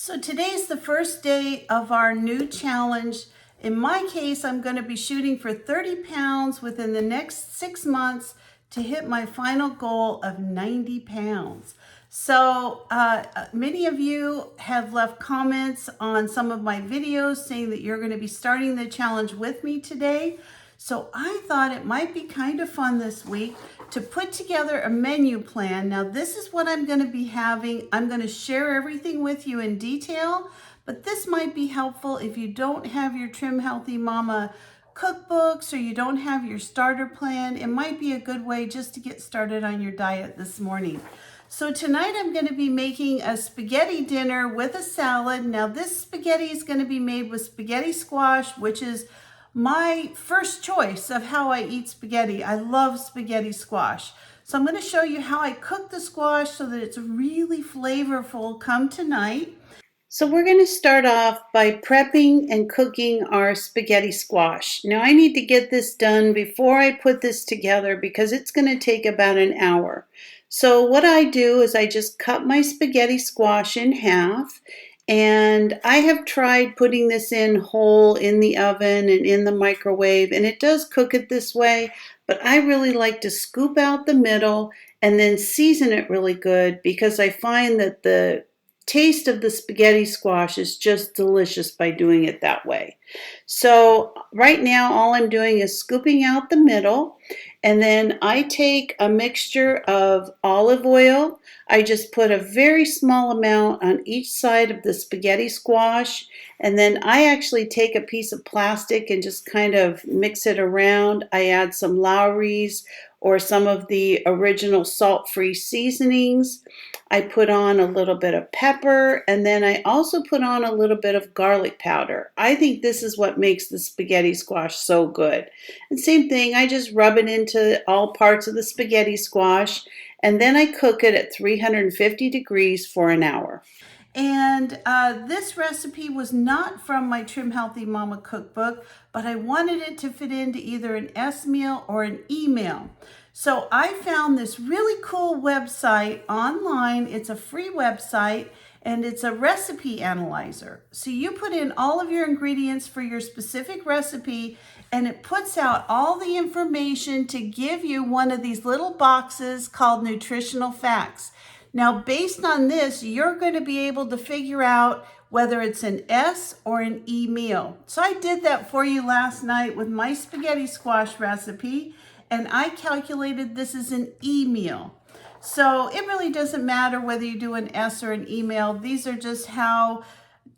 So today's the first day of our new challenge. In my case, I'm going to be shooting for 30 pounds within the next 6 months to hit my final goal of 90 pounds. So many of you have left comments on some of my videos saying that you're going to be starting the challenge with me today. So I thought it might be kind of fun this week to put together a menu plan. Now this is what I'm going to be having. I'm going to share everything with you in detail, but this might be helpful if you don't have your Trim Healthy Mama cookbooks or you don't have your starter plan. It might be a good way just to get started on your diet this morning. So tonight I'm going to be making a spaghetti dinner with a salad. Now this spaghetti is going to be made with spaghetti squash, which is my first choice of how I eat spaghetti. I love spaghetti squash. So I'm going to show you how I cook the squash so that it's really flavorful come tonight. So we're going to start off by prepping and cooking our spaghetti squash. Now I need to get this done before I put this together because it's going to take about an hour. So what I do is I just cut my spaghetti squash in half, and I have tried putting this in whole in the oven and in the microwave, and it does cook it this way, but I really like to scoop out the middle and then season it really good because I find that the taste of the spaghetti squash is just delicious by doing it that way. So right now all I'm doing is scooping out the middle, and then I take a mixture of olive oil. I just put a very small amount on each side of the spaghetti squash, and then I actually take a piece of plastic and just kind of mix it around. I add some Lowry's or some of the original salt-free seasonings. I put on a little bit of pepper, and then I also put on a little bit of garlic powder. I think this is what makes the spaghetti squash so good. And same thing, I just rub it into all parts of the spaghetti squash, and then I cook it at 350 degrees for an hour. And this recipe was not from my Trim Healthy Mama cookbook, but I wanted it to fit into either an S meal or an E meal. So I found this really cool website online. It's a free website and it's a recipe analyzer. So you put in all of your ingredients for your specific recipe and it puts out all the information to give you one of these little boxes called nutritional facts. Now, based on this, you're going to be able to figure out whether it's an S or an E meal. So I did that for you last night with my spaghetti squash recipe, and I calculated this is an E meal. So it really doesn't matter whether you do an S or an E meal. These are just how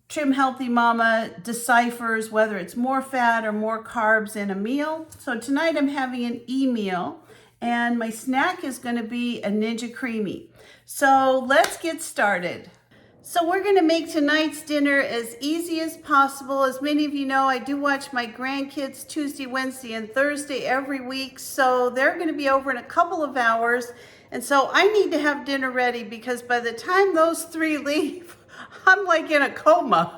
Trim Healthy Mama deciphers whether it's more fat or more carbs in a meal. So tonight I'm having an E meal, and my snack is going to be a Ninja Creamy. So let's get started. So we're going to make tonight's dinner as easy as possible. As many of you know, I do watch my grandkids Tuesday, Wednesday, and Thursday every week. So they're going to be over in a couple of hours. And so I need to have dinner ready because by the time those three leave, I'm like in a coma.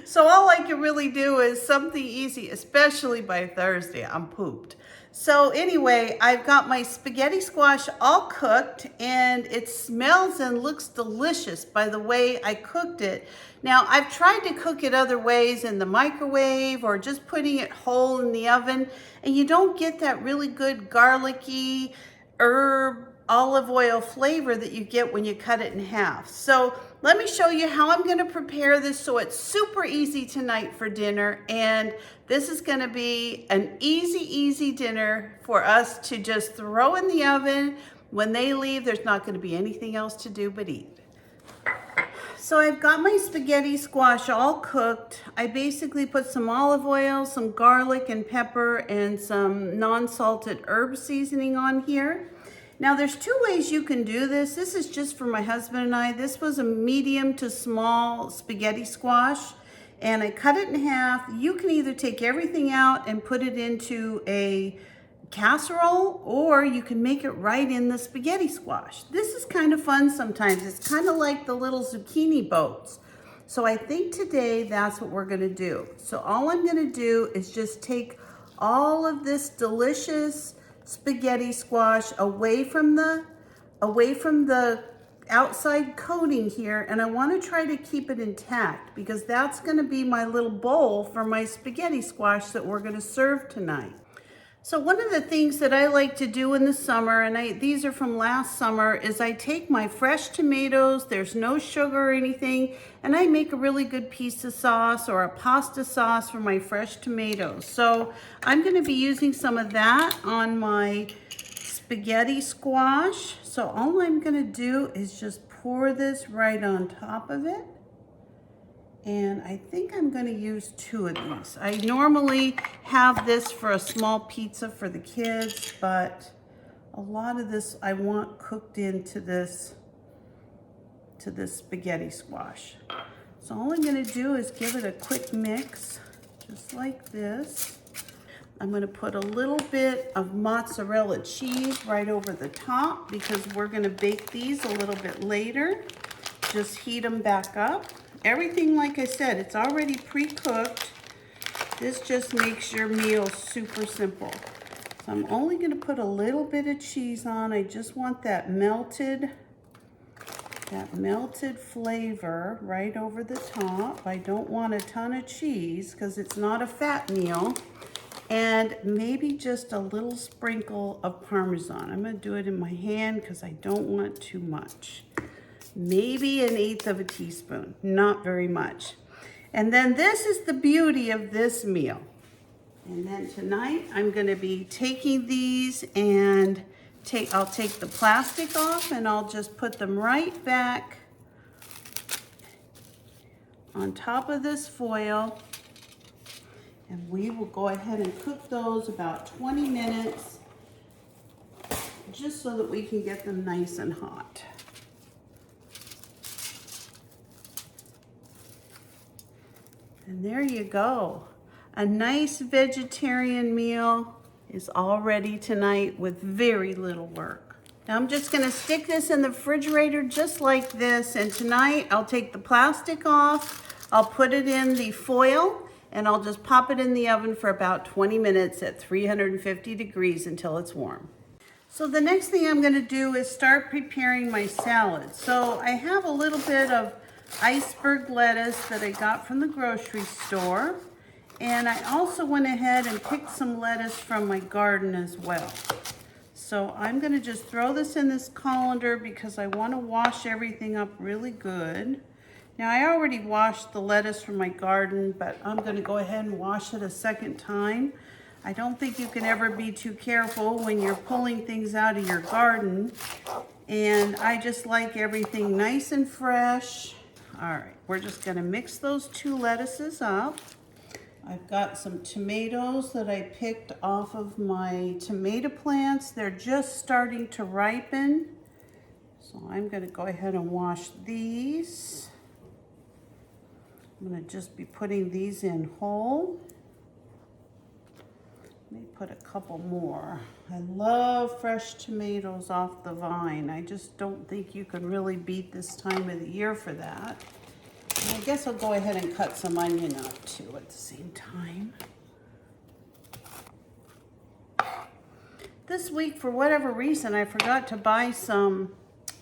So all I can really do is something easy, especially by Thursday. I'm pooped. So anyway, I've got my spaghetti squash all cooked, and it smells and looks delicious by the way I cooked it. Now, I've tried to cook it other ways in the microwave or just putting it whole in the oven, and you don't get that really good garlicky herb olive oil flavor that you get when you cut it in half. So let me show you how I'm going to prepare this so it's super easy tonight for dinner. And this is going to be an easy dinner for us to just throw in the oven. When they leave, there's not going to be anything else to do but eat. So I've got my spaghetti squash all cooked. I basically put some olive oil, some garlic and pepper, and some non-salted herb seasoning on here. Now there's two ways you can do this. This is just for my husband and I. This was a medium to small spaghetti squash, and I cut it in half. You can either take everything out and put it into a casserole, or you can make it right in the spaghetti squash. This is kind of fun sometimes. It's kind of like the little zucchini boats. So I think today that's what we're gonna do. So all I'm gonna do is just take all of this delicious spaghetti squash away from the outside coating here, and I want to try to keep it intact because that's going to be my little bowl for my spaghetti squash that we're going to serve tonight. So one of the things that I like to do in the summer, and these are from last summer, is I take my fresh tomatoes, there's no sugar or anything, and I make a really good pizza sauce or a pasta sauce for my fresh tomatoes. So I'm going to be using some of that on my spaghetti squash. So all I'm going to do is just pour this right on top of it. And I think I'm going to use 2 of these. I normally have this for a small pizza for the kids, but a lot of this I want cooked into this spaghetti squash. So all I'm going to do is give it a quick mix, just like this. I'm going to put a little bit of mozzarella cheese right over the top because we're going to bake these a little bit later. Just heat them back up. Everything, like I said, it's already pre-cooked. This just makes your meal super simple. So I'm only going to put a little bit of cheese on. I just want that melted flavor right over the top. I don't want a ton of cheese because it's not a fat meal. And maybe just a little sprinkle of Parmesan. I'm going to do it in my hand because I don't want too much. Maybe 1/8 of a teaspoon, not very much. And then this is the beauty of this meal. And then tonight I'm going to be taking these and I'll take the plastic off and I'll just put them right back on top of this foil. And we will go ahead and cook those about 20 minutes just so that we can get them nice and hot. And there you go. A nice vegetarian meal is all ready tonight with very little work. Now I'm just gonna stick this in the refrigerator just like this, and tonight I'll take the plastic off, I'll put it in the foil, and I'll just pop it in the oven for about 20 minutes at 350 degrees until it's warm. So the next thing I'm gonna do is start preparing my salad. So I have a little bit of iceberg lettuce that I got from the grocery store. And I also went ahead and picked some lettuce from my garden as well. So I'm gonna just throw this in this colander because I wanna wash everything up really good. Now I already washed the lettuce from my garden, but I'm gonna go ahead and wash it a second time. I don't think you can ever be too careful when you're pulling things out of your garden. And I just like everything nice and fresh. All right, we're just gonna mix those 2 lettuces up. I've got some tomatoes that I picked off of my tomato plants. They're just starting to ripen. So I'm gonna go ahead and wash these. I'm gonna just be putting these in whole. Let me put a couple more. I love fresh tomatoes off the vine. I just don't think you can really beat this time of the year for that. And I guess I'll go ahead and cut some onion up too at the same time. This week, for whatever reason, I forgot to buy some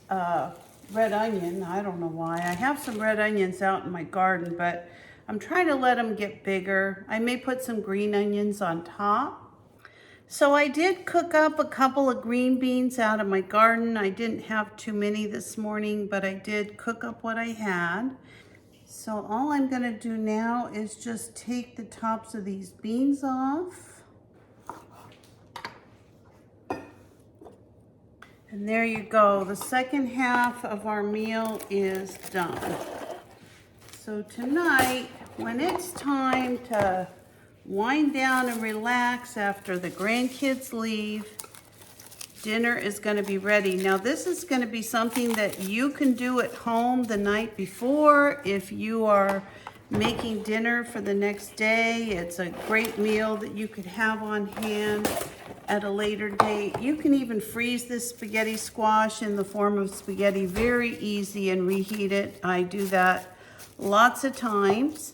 red onion. I don't know why. I have some red onions out in my garden, but I'm trying to let them get bigger. I may put some green onions on top. So I did cook up a couple of green beans out of my garden. I didn't have too many this morning, but I did cook up what I had. So all I'm gonna do now is just take the tops of these beans off. And there you go. The second half of our meal is done. So tonight, when it's time to wind down and relax after the grandkids leave, dinner is going to be ready. Now this is going to be something that you can do at home the night before if you are making dinner for the next day. It's a great meal that you could have on hand at a later date. You can even freeze this spaghetti squash in the form of spaghetti very easy and reheat it. I do that lots of times.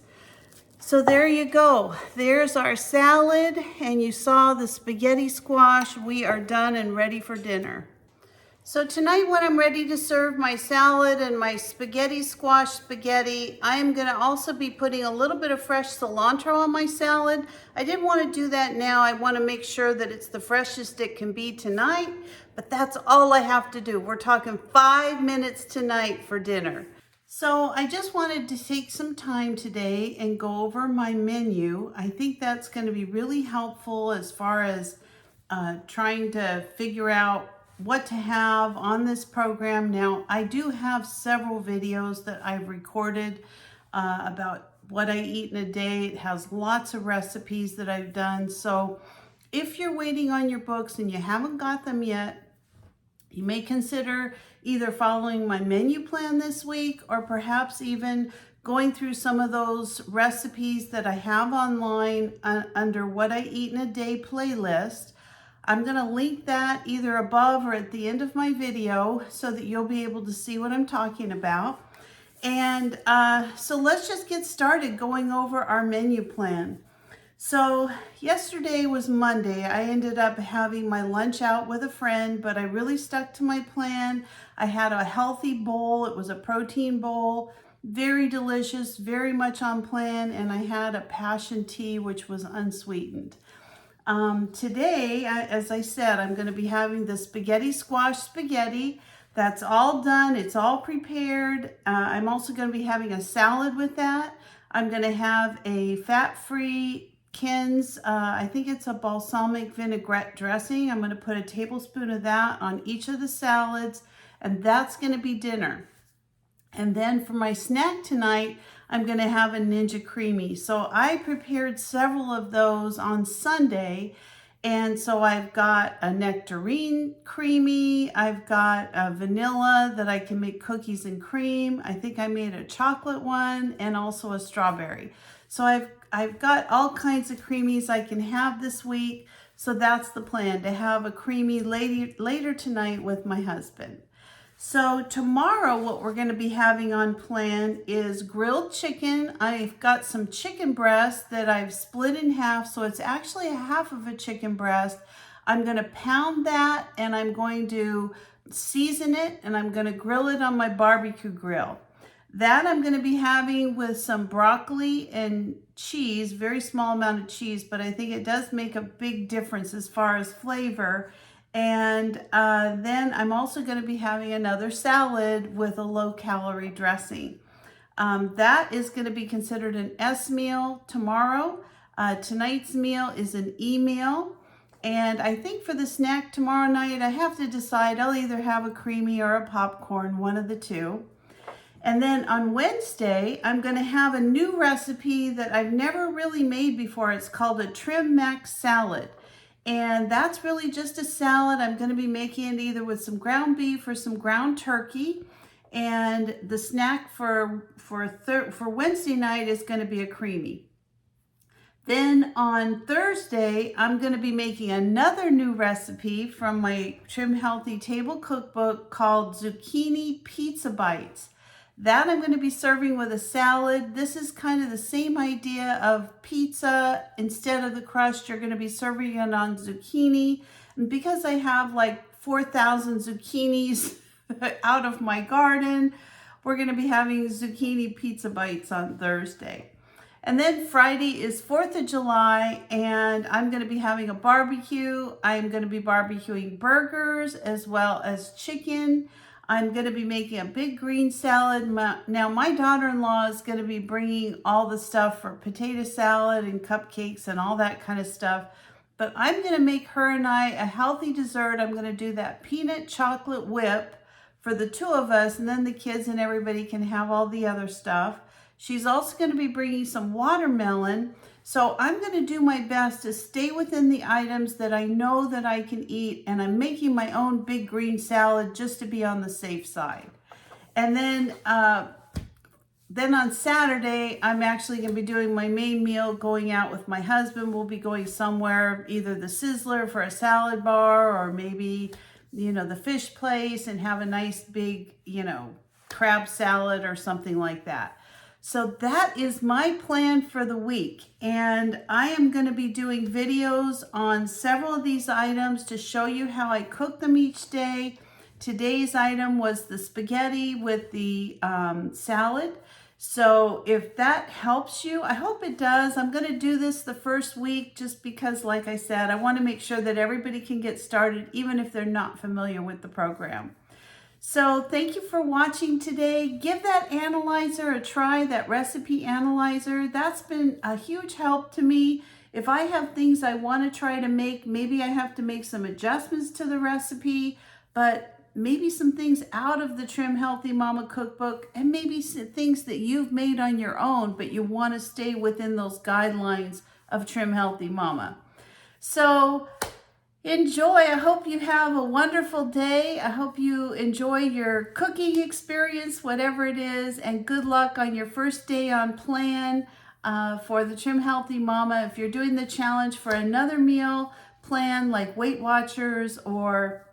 So there you go. There's our salad, and you saw the spaghetti squash. We are done and ready for dinner. So tonight when I'm ready to serve my salad and my spaghetti squash spaghetti, I am going to also be putting a little bit of fresh cilantro on my salad. I didn't want to do that now. I want to make sure that it's the freshest it can be tonight, but that's all I have to do. We're talking 5 minutes tonight for dinner. So I just wanted to take some time today and go over my menu. I think that's going to be really helpful as far as trying to figure out what to have on this program. Now, I do have several videos that I've recorded about what I eat in a day. It has lots of recipes that I've done. So if you're waiting on your books and you haven't got them yet, you may consider either following my menu plan this week or perhaps even going through some of those recipes that I have online under What I Eat in a Day playlist. I'm going to link that either above or at the end of my video so that you'll be able to see what I'm talking about. And so let's just get started going over our menu plan. So yesterday was Monday. I ended up having my lunch out with a friend, but I really stuck to my plan. I had a healthy bowl. It was a protein bowl, very delicious, very much on plan, and I had a passion tea, which was unsweetened. Today, as I said, I'm going to be having the spaghetti squash spaghetti. That's all done. It's all prepared. I'm also going to be having a salad with that. I'm going to have a fat-free Ken's, I think it's a balsamic vinaigrette dressing. I'm going to put a tablespoon of that on each of the salads, and that's going to be dinner. And then for my snack tonight, I'm going to have a Ninja Creamy. So I prepared several of those on Sunday. And so I've got a nectarine creamy. I've got a vanilla that I can make cookies and cream. I think I made a chocolate one and also a strawberry. So I've got all kinds of creamies I can have this week. So that's the plan, to have a creamy later tonight with my husband. So tomorrow what we're going to be having on plan is grilled chicken. I've got some chicken breast that I've split in half, so it's actually a half of a chicken breast. I'm going to pound that and I'm going to season it and I'm going to grill it on my barbecue grill. That I'm going to be having with some broccoli and cheese, very small amount of cheese, but I think it does make a big difference as far as flavor. And then I'm also going to be having another salad with a low-calorie dressing. That is going to be considered an S meal tomorrow. Tonight's meal is an E meal. And I think for the snack tomorrow night, I have to decide. I'll either have a creamy or a popcorn, one of the two. And then on Wednesday, I'm going to have a new recipe that I've never really made before. It's called a Trim Mac salad. And that's really just a salad. I'm going to be making it either with some ground beef or some ground turkey. And the snack for Wednesday night is going to be a creamy. Then on Thursday, I'm going to be making another new recipe from my Trim Healthy Table Cookbook called Zucchini Pizza Bites. That I'm going to be serving with a salad. This is kind of the same idea of pizza. Instead of the crust, you're going to be serving it on zucchini. And because I have like 4,000 zucchinis out of my garden, we're going to be having zucchini pizza bites on Thursday. And then Friday is 4th of July, and I'm going to be having a barbecue. I'm going to be barbecuing burgers as well as chicken. I'm going to be making a big green salad. Now, my daughter-in-law is going to be bringing all the stuff for potato salad and cupcakes and all that kind of stuff. But I'm going to make her and I a healthy dessert. I'm going to do that peanut chocolate whip for the two of us, and then the kids and everybody can have all the other stuff. She's also going to be bringing some watermelon. So I'm going to do my best to stay within the items that I know that I can eat, and I'm making my own big green salad just to be on the safe side. And then on Saturday, I'm actually going to be doing my main meal, going out with my husband. We'll be going somewhere, either the Sizzler for a salad bar or maybe, the fish place, and have a nice big, crab salad or something like that. So that is my plan for the week, and I am going to be doing videos on several of these items to show you how I cook them each day, Today's item was the spaghetti with the salad. So if that helps you, I hope it does. I'm going to do this the first week just because, like I said, I want to make sure that everybody can get started even if they're not familiar with the program. So thank you for watching today. Give that analyzer a try, that recipe analyzer. That's been a huge help to me. If I have things I want to try to make, maybe I have to make some adjustments to the recipe, but maybe some things out of the Trim Healthy Mama cookbook, and maybe some things that you've made on your own, but you want to stay within those guidelines of Trim Healthy Mama. So enjoy. I hope you have a wonderful day. I hope you enjoy your cooking experience, whatever it is, and good luck on your first day on plan for the Trim Healthy Mama. If you're doing the challenge for another meal plan like Weight Watchers or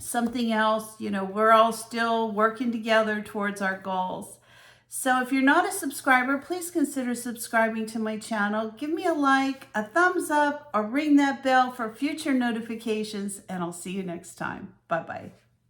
something else, you know, we're all still working together towards our goals. So if you're not a subscriber, please consider subscribing to my channel. Give me a like, a thumbs up, or ring that bell for future notifications, and I'll see you next time. Bye-bye.